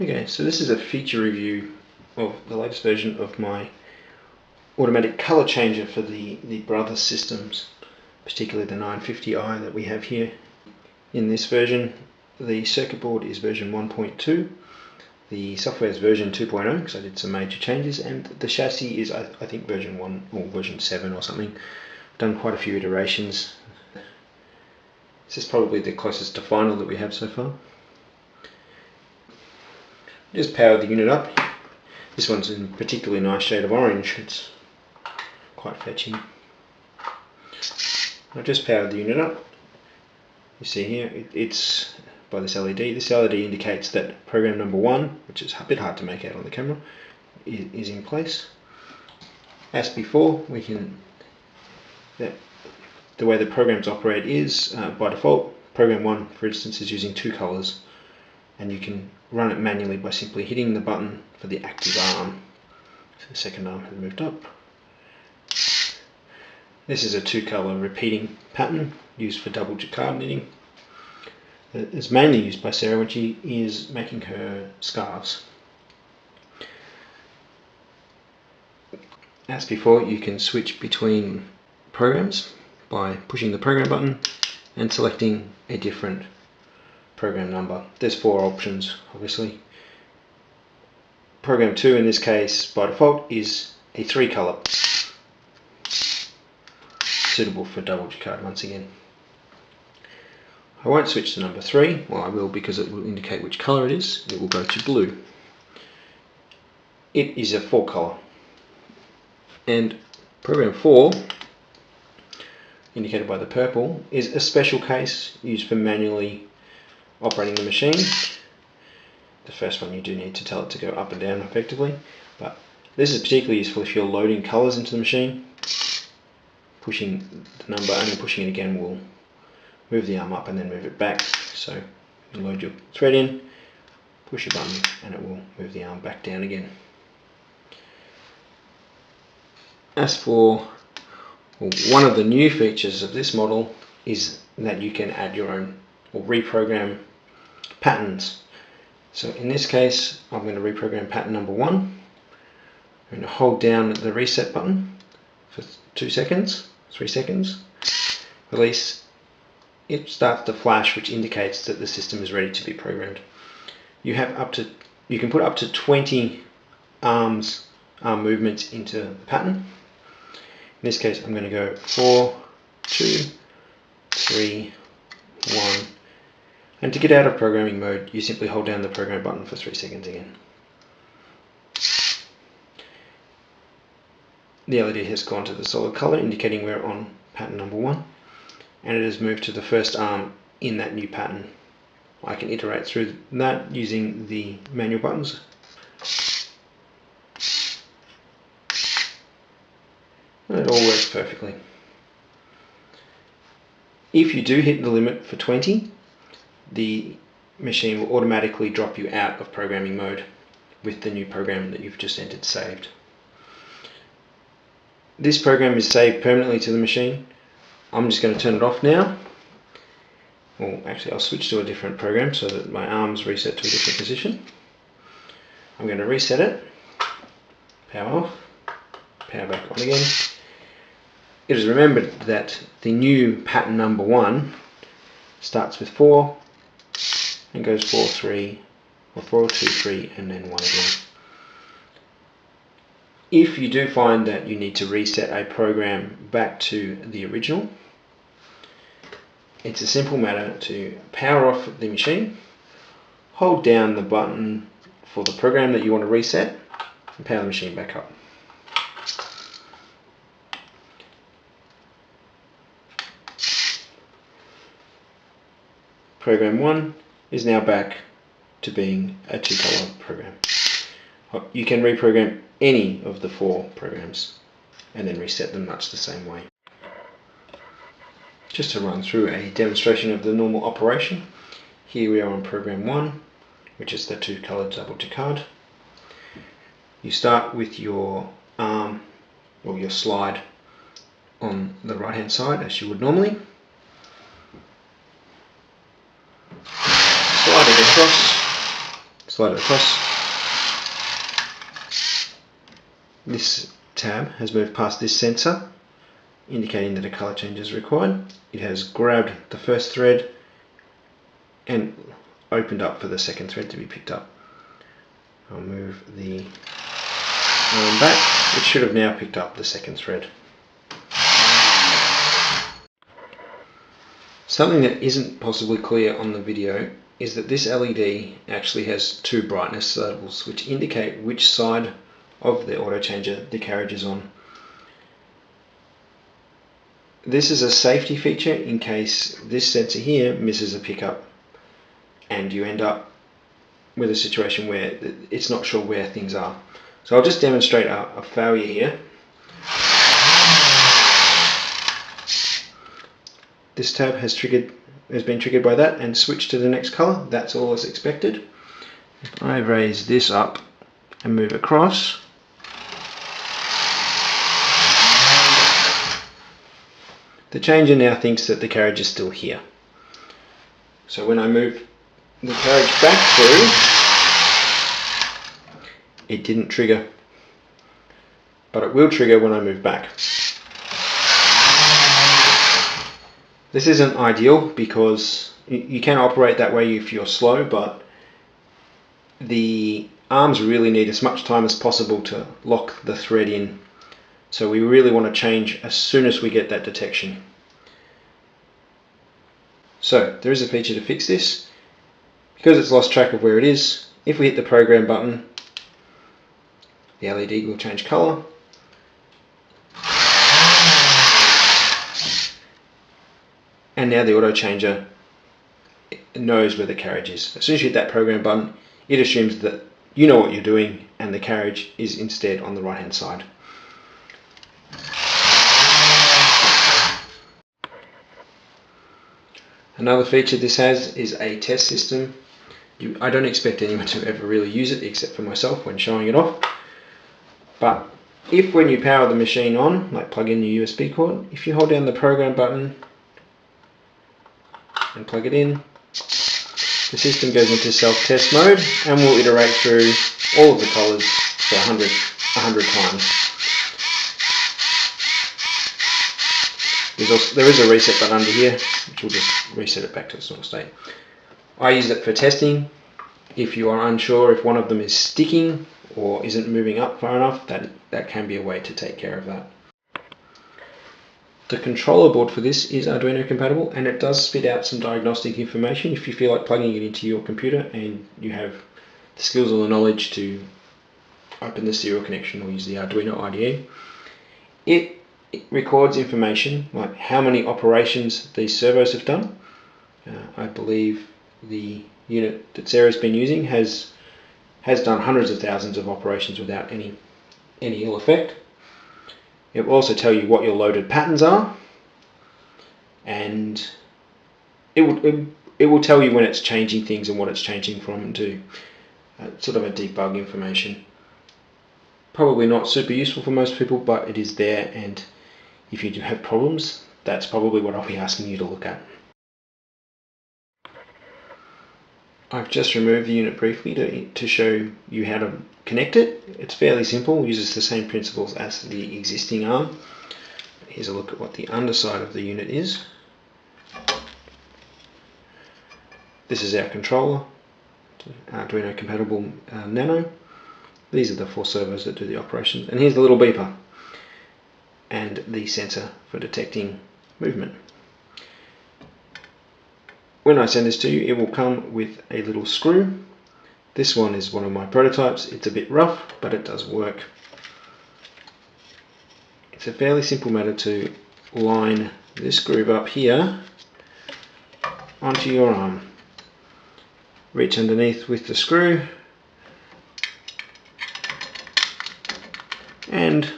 Okay, so this is a feature review of the latest version of my automatic color changer for the brother systems, particularly the 950i that we have here. In this version, the circuit board is version 1.2, the software is version 2.0 because I did some major changes, and the chassis is I think version 1 or version 7 or something. I've done quite a few iterations. This is probably the closest to final that we have so far. Just power the unit up. This one's in a particularly nice shade of orange. It's quite fetching. I've just powered the unit up. You see here, it's by this LED. This LED indicates that program number 1, which is a bit hard to make out on the camera, is in place. As before, we can the way the programs operate is by default. Program 1, for instance, is using 2 colors, and you can run it manually by simply hitting the button for the active arm. So the second arm has moved up. This is a 2-color repeating pattern used for double jacquard knitting. It's mainly used by Sarah when she is making her scarves. As before, you can switch between programs by pushing the program button and selecting a different program number. There's 4 options, obviously. Program 2 in this case by default is a 3-color, suitable for double jacquard once again. I won't switch to number 3, well I will because it will indicate which color it is. It will go to blue. It is a 4-color. And program 4, indicated by the purple, is a special case used for manually operating the machine. The first one you do need to tell it to go up and down effectively, but this is particularly useful if you're loading colors into the machine. Pushing the number and then pushing it again will move the arm up and then move it back. So you load your thread in, push a button, and it will move the arm back down again. As for one of the new features of this model is that you can add your own or reprogram patterns. So in this case, I'm going to reprogram pattern number 1. I'm going to hold down the reset button for 3 seconds, release. It starts to flash, which indicates that the system is ready to be programmed. You can put up to 20 arm movements into the pattern. In this case, I'm going to go 4, 2, 3, 1. And to get out of programming mode, you simply hold down the program button for 3 seconds again. The LED has gone to the solid color, indicating we're on pattern number 1, and it has moved to the first arm in that new pattern. I can iterate through that using the manual buttons. And it all works perfectly. If you do hit the limit for 20, the machine will automatically drop you out of programming mode with the new program that you've just entered saved. This program is saved permanently to the machine. I'm just going to turn it off now. Well, actually I'll switch to a different program so that my arms reset to a different position. I'm going to reset it, power off, power back on again. It is remembered that the new pattern number 1 starts with 4 and goes 4, 3, or 4, 2, 3, and then 1 again. If you do find that you need to reset a program back to the original, it's a simple matter to power off the machine, hold down the button for the program that you want to reset, and power the machine back up. Program 1 is now back to being a 2-color program. You can reprogram any of the 4 programs and then reset them much the same way. Just to run through a demonstration of the normal operation, here we are on program 1, which is the 2-color double jacquard. You start with your arm or your slide on the right hand side as you would normally. Slide it across slide it across. This tab has moved past this sensor, indicating that a colour change is required. It has grabbed the first thread and opened up for the second thread to be picked up. I'll move the arm back. It should have now picked up the second thread. Something that isn't possibly clear on the video is that this LED actually has two brightness levels which indicate which side of the AutoChanger the carriage is on. This is a safety feature in case this sensor here misses a pickup and you end up with a situation where it's not sure where things are. So I'll just demonstrate a failure here. This tab has been triggered by that and switched to the next colour. That's all as expected. If I raise this up and move across, the changer now thinks that the carriage is still here. So when I move the carriage back through, it didn't trigger, but it will trigger when I move back. This isn't ideal because you can operate that way if you're slow, but the arms really need as much time as possible to lock the thread in. So we really want to change as soon as we get that detection. So there is a feature to fix this. Because it's lost track of where it is, if we hit the program button, the LED will change colour. And now the AutoChanger knows where the carriage is. As soon as you hit that program button, it assumes that you know what you're doing and the carriage is instead on the right hand side. Another feature this has is a test system. I don't expect anyone to ever really use it except for myself when showing it off. But if when you power the machine on, like plug in your USB cord, if you hold down the program button and plug it in, the system goes into self-test mode and will iterate through all of the colours for 100 times. There is a reset button under here, which will just reset it back to its normal state. I use it for testing. If you are unsure if one of them is sticking or isn't moving up far enough, that can be a way to take care of that. The controller board for this is Arduino compatible, and it does spit out some diagnostic information if you feel like plugging it into your computer and you have the skills or the knowledge to open the serial connection or use the Arduino IDE. It records information like how many operations these servos have done. I believe the unit that Sarah's been using has done hundreds of thousands of operations without any ill effect. It will also tell you what your loaded patterns are, and it will tell you when it's changing things and what it's changing from and to. Sort of a debug information. Probably not super useful for most people, but it is there, and if you do have problems, that's probably what I'll be asking you to look at. I've just removed the unit briefly to show you how to connect it. It's fairly simple, uses the same principles as the existing arm. Here's a look at what the underside of the unit is. This is our controller, Arduino compatible Nano. These are the 4 servos that do the operations, and here's the little beeper and the sensor for detecting movement. When I send this to you, it will come with a little screw. This one is one of my prototypes. It's a bit rough, but it does work. It's a fairly simple matter to line this groove up here onto your arm. Reach underneath with the screw and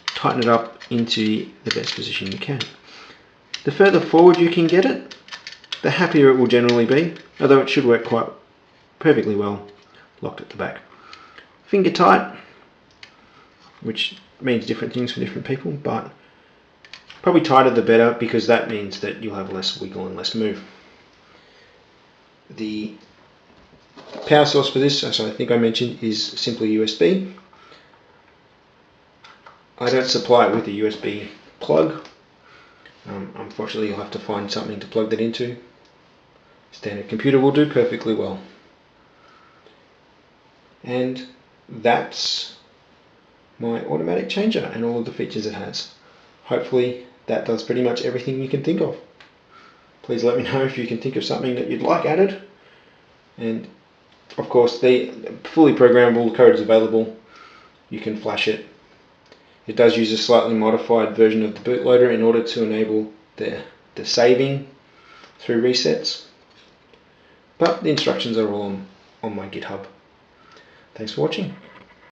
tighten it up into the best position you can. The further forward you can get it, the happier it will generally be, although it should work quite perfectly well locked at the back. Finger tight, which means different things for different people, but probably tighter the better, because that means that you'll have less wiggle and less move. The power source for this, as I think I mentioned, is simply USB. I don't supply it with a USB plug. Unfortunately, you'll have to find something to plug that into. Standard computer will do perfectly well. And that's my automatic changer and all of the features it has. Hopefully that does pretty much everything you can think of. Please let me know if you can think of something that you'd like added. And of course, the fully programmable code is available. You can flash it. It does use a slightly modified version of the bootloader in order to enable the saving through resets. But the instructions are all on my GitHub. Thanks for watching.